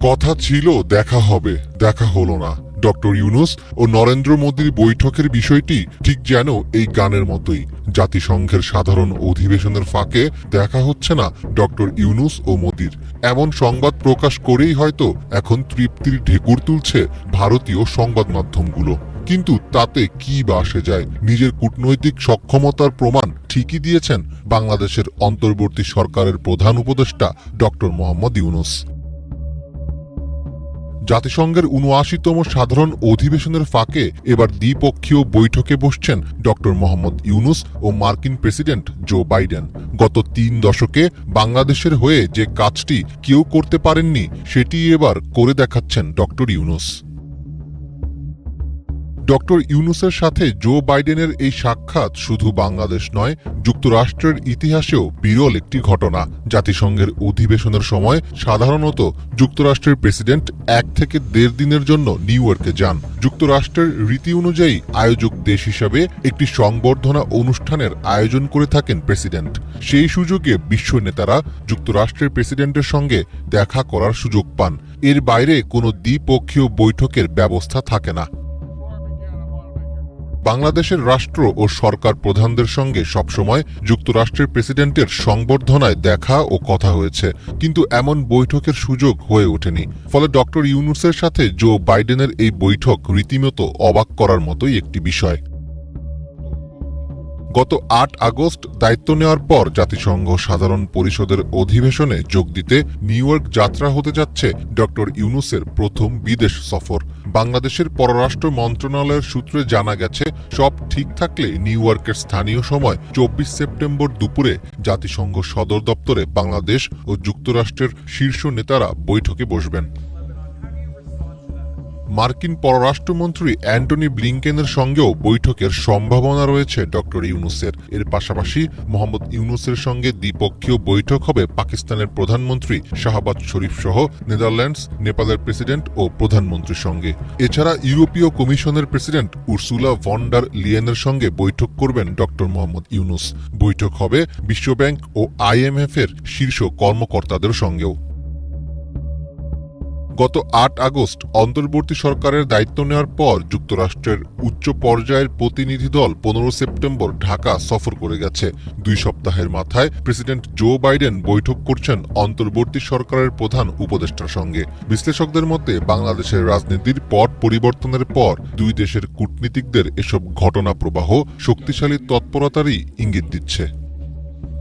কথা ছিল দেখা হবে, দেখা হলো না। ডক্টর ইউনূস ও নরেন্দ্র মোদীর বৈঠকের বিষয়টি ঠিক যেন এই গানের মতোই। জাতিসংঘের সাধারণ অধিবেশনের ফাঁকে দেখা হচ্ছে না ডক্টর ইউনূস ও মোদীর। এমন সংবাদ প্রকাশ করেই হয়তো এখন তৃপ্তির ঢেকুর তুলছে ভারতীয় সংবাদ মাধ্যমগুলো। কিন্তু তাতে কি বা আসে যায়? নিজের কূটনৈতিক সক্ষমতার প্রমাণ ঠিকই দিয়েছেন বাংলাদেশের অন্তর্বর্তী সরকারের প্রধান উপদেষ্টা ডক্টর মোহাম্মদ ইউনূস। জাতিসংঘের ৭৯তম সাধারণ অধিবেশনের ফাঁকে এবার দ্বিপক্ষীয় বৈঠকে বসছেন ডক্টর মোহাম্মদ ইউনূস ও মার্কিন প্রেসিডেন্ট জো বাইডেন। গত ৩ দশকে বাংলাদেশের হয়ে যে কাজটি কেউ করতে পারেননি, সেটি এবার করে দেখাচ্ছেন ডক্টর ইউনূস। ডক্টর ইউনূসের সাথে জো বাইডেনের এই সাক্ষাৎ শুধু বাংলাদেশ নয়, যুক্তরাষ্ট্রের ইতিহাসেও বিরল একটি ঘটনা। জাতিসংঘের অধিবেশনের সময় সাধারণত যুক্তরাষ্ট্রের প্রেসিডেন্ট ১ থেকে ১.৫ দিনের জন্য নিউ ইয়র্কে যান। যুক্তরাষ্ট্রের রীতি অনুযায়ী আয়োজক দেশ হিসাবে একটি সংবর্ধনা অনুষ্ঠানের আয়োজন করে থাকেন প্রেসিডেন্ট। সেই সুযোগে বিশ্ব নেতারা যুক্তরাষ্ট্রের প্রেসিডেন্টের সঙ্গে দেখা করার সুযোগ পান। এর বাইরে কোনো দ্বিপক্ষীয় বৈঠকের ব্যবস্থা থাকে না। বাংলাদেশের রাষ্ট্র ও সরকার প্রধানদের সঙ্গে সবসময় যুক্তরাষ্ট্রের প্রেসিডেন্টের সংবর্ধনায় দেখা ও কথা হয়েছে, কিন্তু এমন বৈঠকের সুযোগ হয়ে ওঠেনি। ফলে ডক্টর ইউনূসের সাথে জো বাইডেনের এই বৈঠক রীতিমতো অবাক করার মতোই একটি বিষয়। গত ৮ আগস্ট দায়িত্ব নেওয়ার পর জাতিসংঘ সাধারণ পরিষদের অধিবেশনে যোগ দিতে নিউ ইয়র্ক যাত্রা হতে যাচ্ছে ডক্টর ইউনূসের প্রথম বিদেশ সফর। বাংলাদেশের পররাষ্ট্র মন্ত্রণালয়ের সূত্রে জানা গেছে, সব ঠিক থাকলে নিউ ইয়র্কের স্থানীয় সময় ২৪ সেপ্টেম্বর দুপুরে জাতিসংঘ সদর দপ্তরে বাংলাদেশ ও যুক্তরাষ্ট্রের শীর্ষ নেতারা বৈঠকে বসবেন। মার্কিন পররাষ্ট্রমন্ত্রী অ্যান্টনি ব্লিংকেনের সঙ্গেও বৈঠকের সম্ভাবনা রয়েছে ডক্টর ইউনূসের। এর পাশাপাশি মোহাম্মদ ইউনূসের সঙ্গে দ্বিপক্ষীয় বৈঠক হবে পাকিস্তানের প্রধানমন্ত্রী শাহবাজ শরীফ সহ নেদারল্যান্ডস, নেপালের প্রেসিডেন্ট ও প্রধানমন্ত্রীর সঙ্গে। এছাড়া ইউরোপীয় কমিশনের প্রেসিডেন্ট উর্সুলা ভন ডার লিয়েনের সঙ্গে বৈঠক করবেন ডক্টর মোহাম্মদ ইউনূস। বৈঠক হবে বিশ্বব্যাংক ও IMF এর শীর্ষ কর্মকর্তাদের সঙ্গেও। গত ৮ আগস্ট অন্তর্বর্তী সরকারের দায়িত্ব নেওয়ার পর যুক্তরাষ্ট্রের উচ্চ পর্যায়ের প্রতিনিধি দল ১৫ সেপ্টেম্বর ঢাকা সফর করে গেছে। ২ সপ্তাহের মাথায় প্রেসিডেন্ট জো বাইডেন বৈঠক করছেন অন্তর্বর্তী সরকারের প্রধান উপদেষ্টার সঙ্গে। বিশ্লেষকদের মতে বাংলাদেশের রাজনীতির পট পরিবর্তনের পর দুই দেশের কূটনীতিকদের এসব ঘটনা প্রবাহ শক্তিশালী তৎপরতারই ইঙ্গিত দিচ্ছে।